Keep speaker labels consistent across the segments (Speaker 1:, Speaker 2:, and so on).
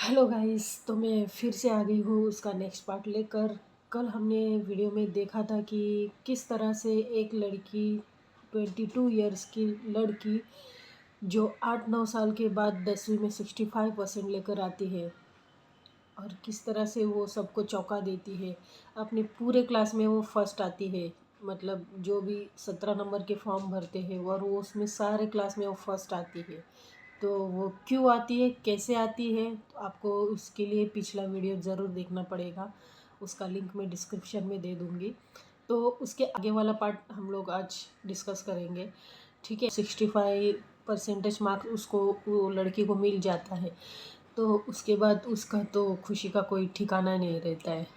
Speaker 1: Hello guys, तो मैं फिर से आ गई हूँ उसका नेक्स्ट पार्ट लेकर। कल हमने वीडियो में देखा था कि किस तरह से एक लड़की 22 इयर्स की लड़की जो 8-9 साल के बाद 10वीं में 65% लेकर आती है और किस तरह से वो सबको चौंका देती है। अपने पूरे क्लास में वो फर्स्ट आती है, मतलब जो भी 17 नंबर के फॉर्म भरते हैं और वो उसमें सारे क्लास में वो फर्स्ट आती है। तो वो क्यों आती है, कैसे आती है, तो आपको उसके लिए पिछला वीडियो ज़रूर देखना पड़ेगा। उसका लिंक मैं डिस्क्रिप्शन में दे दूँगी। तो उसके आगे वाला पार्ट हम लोग आज डिस्कस करेंगे, ठीक है। 65 परसेंटेज मार्क्स उसको, वो लड़की को मिल जाता है। तो उसके बाद उसका तो खुशी का कोई ठिकाना नहीं रहता है।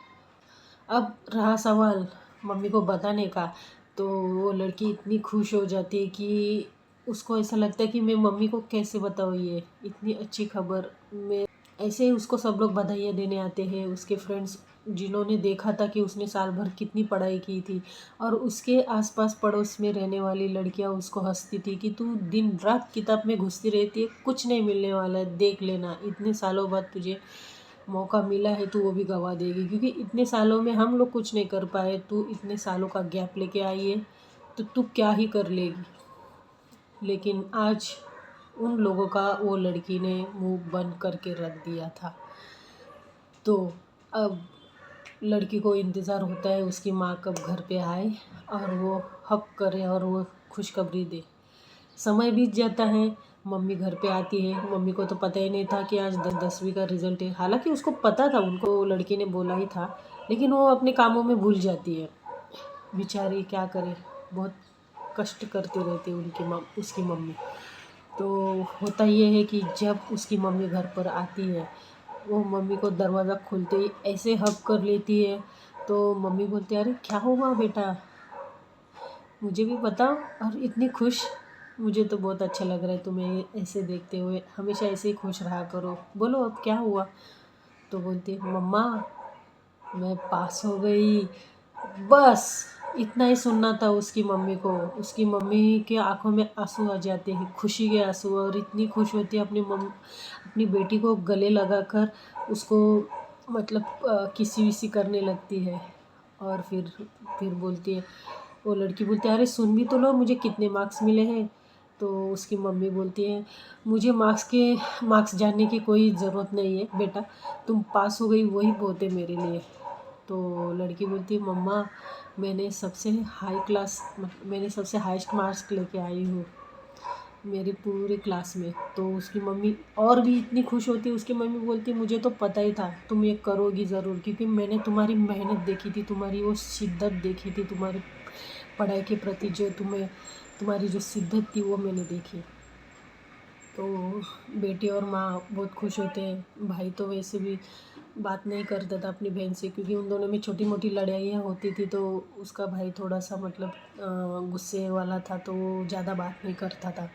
Speaker 1: अब रहा सवाल मम्मी को बताने का, तो वो लड़की इतनी खुश हो जाती है कि उसको ऐसा लगता है कि मैं मम्मी को कैसे बताऊँ ये इतनी अच्छी खबर। मैं ऐसे ही उसको सब लोग बधाइयाँ देने आते हैं, उसके फ्रेंड्स जिन्होंने देखा था कि उसने साल भर कितनी पढ़ाई की थी, और उसके आसपास पड़ोस में रहने वाली लड़कियां उसको हंसती थी कि तू दिन रात किताब में घुसती रहती है, कुछ नहीं मिलने वाला है, देख लेना इतने सालों बाद तुझे मौका मिला है, तू वो भी गवा देगी, क्योंकि इतने सालों में हम लोग कुछ नहीं कर पाए, तू इतने सालों का गैप लेके आई है तो तू क्या ही कर लेगी। लेकिन आज उन लोगों का वो लड़की ने मुंह बंद करके रख दिया था। तो अब लड़की को इंतज़ार होता है उसकी माँ कब घर पे आए और वो हक करे और वो खुशखबरी दे। समय बीत जाता है, मम्मी घर पे आती है। मम्मी को तो पता ही नहीं था कि आज 10वीं का रिज़ल्ट है। हालांकि उसको पता था, उनको लड़की ने बोला ही था, लेकिन वो अपने कामों में भूल जाती है। बेचारी क्या करे, बहुत कष्ट करती रहती है उसकी मम्मी। तो होता ये है कि जब उसकी मम्मी घर पर आती है, वो मम्मी को दरवाज़ा खोलते ही ऐसे हग कर लेती है। तो मम्मी बोलती है, अरे क्या हुआ बेटा, मुझे भी बताओ। और इतनी खुश, मुझे तो बहुत अच्छा लग रहा है तुम्हें ऐसे देखते हुए, हमेशा ऐसे ही खुश रहा करो, बोलो अब क्या हुआ। तो बोलती है, मम्मा मैं पास हो गई। बस इतना ही सुनना था उसकी मम्मी को। उसकी मम्मी के आंखों में आंसू आ जाते हैं, खुशी के आंसू, और इतनी खुश होती है अपनी बेटी को गले लगाकर उसको, मतलब किसी विसी करने लगती है। और फिर बोलती है, वो लड़की बोलती है, अरे सुन भी तो लो, मुझे कितने मार्क्स मिले हैं। तो उसकी मम्मी बोलती है, मुझे मार्क्स जानने की कोई ज़रूरत नहीं है बेटा, तुम पास हो गई वही बहुत है मेरे लिए। तो लड़की बोलती है, मम्मा मैंने सबसे हाईएस्ट मार्क्स लेके आई हूँ मेरे पूरे क्लास में। तो उसकी मम्मी और भी इतनी खुश होती है। उसकी मम्मी बोलती है, मुझे तो पता ही था तुम ये करोगी ज़रूर, क्योंकि मैंने तुम्हारी मेहनत देखी थी, तुम्हारी वो शिद्दत देखी थी, तुम्हारी पढ़ाई के प्रति जो तुम्हारी जो शिद्दत थी वो मैंने देखी। तो बेटी और माँ बहुत खुश होते हैं। भाई तो वैसे भी बात नहीं करता था अपनी बहन से, क्योंकि उन दोनों में छोटी मोटी लड़ाइयाँ होती थी। तो उसका भाई थोड़ा सा, मतलब गुस्से वाला था, तो वो ज़्यादा बात नहीं करता था।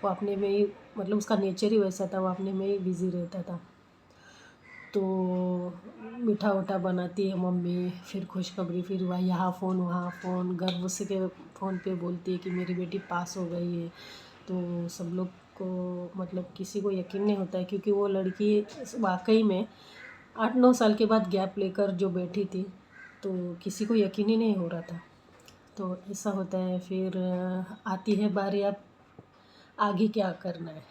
Speaker 1: वो अपने में ही, मतलब उसका नेचर ही वैसा था, वो अपने में ही बिज़ी रहता था। तो मीठा उठा बनाती है मम्मी, फिर खुशखबरी, फिर वह यहाँ फ़ोन वहाँ फ़ोन, गर्व से के फ़ोन पे बोलती है कि मेरी बेटी पास हो गई है। तो सब लोग को, मतलब किसी को यकीन नहीं होता है, क्योंकि वो लड़की वाकई में 8-9 साल के बाद गैप लेकर जो बैठी थी, तो किसी को यकीन ही नहीं हो रहा था। तो ऐसा होता है। फिर आती है बारी, अब आगे क्या करना है।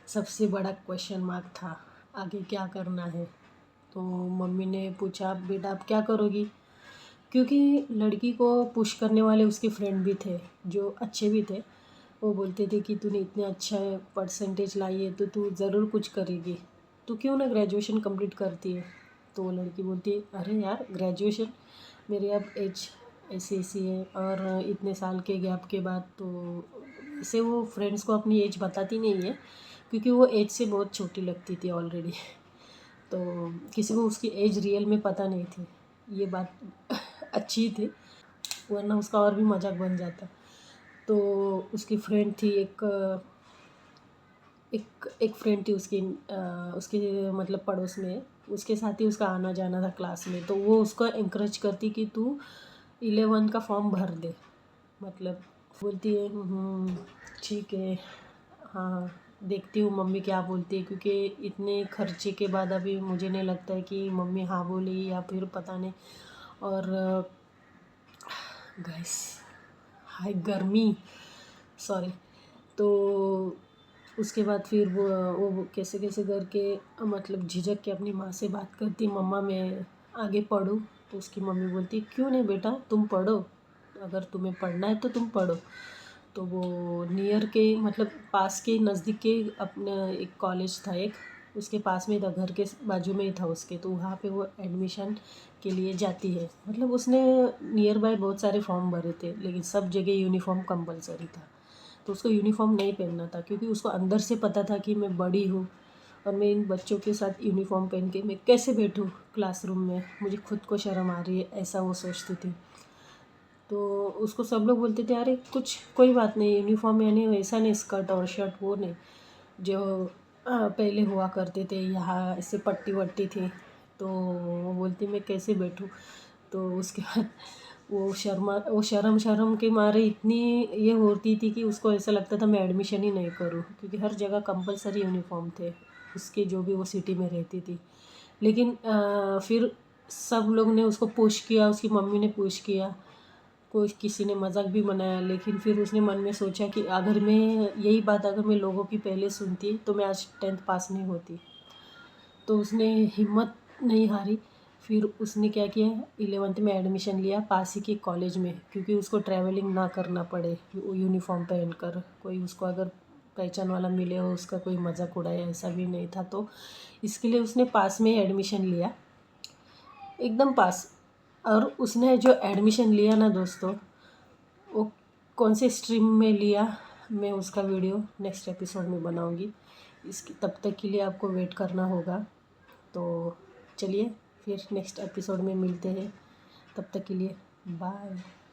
Speaker 1: सबसे बड़ा क्वेश्चन मार्क था, आगे क्या करना है। तो मम्मी ने पूछा, बेटा आप क्या करोगी, क्योंकि लड़की को पुश करने वाले उसके फ्रेंड भी थे जो अच्छे भी थे। वो बोलते थे कि तूने इतने अच्छा परसेंटेज लाई है तो तू ज़रूर कुछ करेगी, तो क्यों ना ग्रेजुएशन कंप्लीट करती है। तो वो लड़की बोलती है, अरे यार ग्रेजुएशन, मेरी अब एज ऐसी ऐसी है, और इतने साल के गैप के बाद। तो इसे वो फ्रेंड्स को अपनी एज बताती नहीं है, क्योंकि वो एज से बहुत छोटी लगती थी ऑलरेडी। तो किसी को उसकी एज रियल में पता नहीं थी, ये बात अच्छी थी, वरना उसका और भी मजाक बन जाता। तो उसकी फ्रेंड थी, एक फ्रेंड थी उसकी, उसके मतलब पड़ोस में, उसके साथ ही उसका आना जाना था क्लास में। तो वो उसको encourage करती कि तू 11 का फॉर्म भर दे, मतलब बोलती है ठीक है, हाँ देखती हूँ मम्मी क्या बोलती है, क्योंकि इतने खर्चे के बाद अभी मुझे नहीं लगता है कि मम्मी हाँ बोली या फिर पता नहीं। और गैस हाय गर्मी, सॉरी। तो उसके बाद फिर वो कैसे कैसे करके मतलब झिझक के अपनी माँ से बात करती, मम्मा मैं आगे पढ़ूँ। तो उसकी मम्मी बोलती क्यों नहीं बेटा, तुम पढ़ो, अगर तुम्हें पढ़ना है तो तुम पढ़ो। तो वो नियर के मतलब पास के नज़दीक के अपना एक कॉलेज था, एक उसके पास में था, घर के बाजू में ही था उसके, तो वहाँ पे वो एडमिशन के लिए जाती है। मतलब उसने नियर बाय बहुत सारे फॉर्म भरे थे, लेकिन सब जगह यूनिफॉर्म कंपलसरी था। तो उसको यूनिफॉर्म नहीं पहनना था, क्योंकि उसको अंदर से पता था कि मैं बड़ी हूँ और मैं इन बच्चों के साथ यूनिफॉर्म पहन के मैं कैसे बैठूँ क्लासरूम में, मुझे खुद को शर्म आ रही है, ऐसा वो सोचती थी। तो उसको सब लोग बोलते थे अरे कुछ कोई बात नहीं, यूनिफॉर्म यानी वैसा नहीं, स्कर्ट और शर्ट वो नहीं जो पहले हुआ करते थे, यहाँ ऐसे पट्टी वट्टी थी। तो वो बोलती मैं कैसे बैठूँ। तो उसके बाद वो शर्म शर्म के मारे इतनी ये होती थी कि उसको ऐसा लगता था मैं एडमिशन ही नहीं करूँ, क्योंकि हर जगह कंपलसरी यूनिफॉर्म थे उसके, जो भी वो सिटी में रहती थी। लेकिन फिर सब लोग ने उसको पुश किया, उसकी मम्मी ने पुश किया, कोई किसी ने मजाक भी बनाया, लेकिन फिर उसने मन में सोचा कि अगर मैं यही बात अगर मैं लोगों की पहले सुनती तो मैं आज 10th पास नहीं होती। तो उसने हिम्मत नहीं हारी। फिर उसने क्या किया, 11th में एडमिशन लिया पास ही के कॉलेज में, क्योंकि उसको ट्रैवलिंग ना करना पड़े यूनिफॉर्म पहन कर, कोई उसको अगर पहचान वाला मिले हो उसका कोई मजाक उड़ाया, ऐसा भी नहीं था। तो इसके लिए उसने पास में एडमिशन लिया, एकदम पास। और उसने जो एडमिशन लिया ना दोस्तों, वो कौन से स्ट्रीम में लिया, मैं उसका वीडियो नेक्स्ट एपिसोड में बनाऊंगी। इसकी तब तक के लिए आपको वेट करना होगा। तो चलिए फिर नेक्स्ट एपिसोड में मिलते हैं, तब तक के लिए बाय।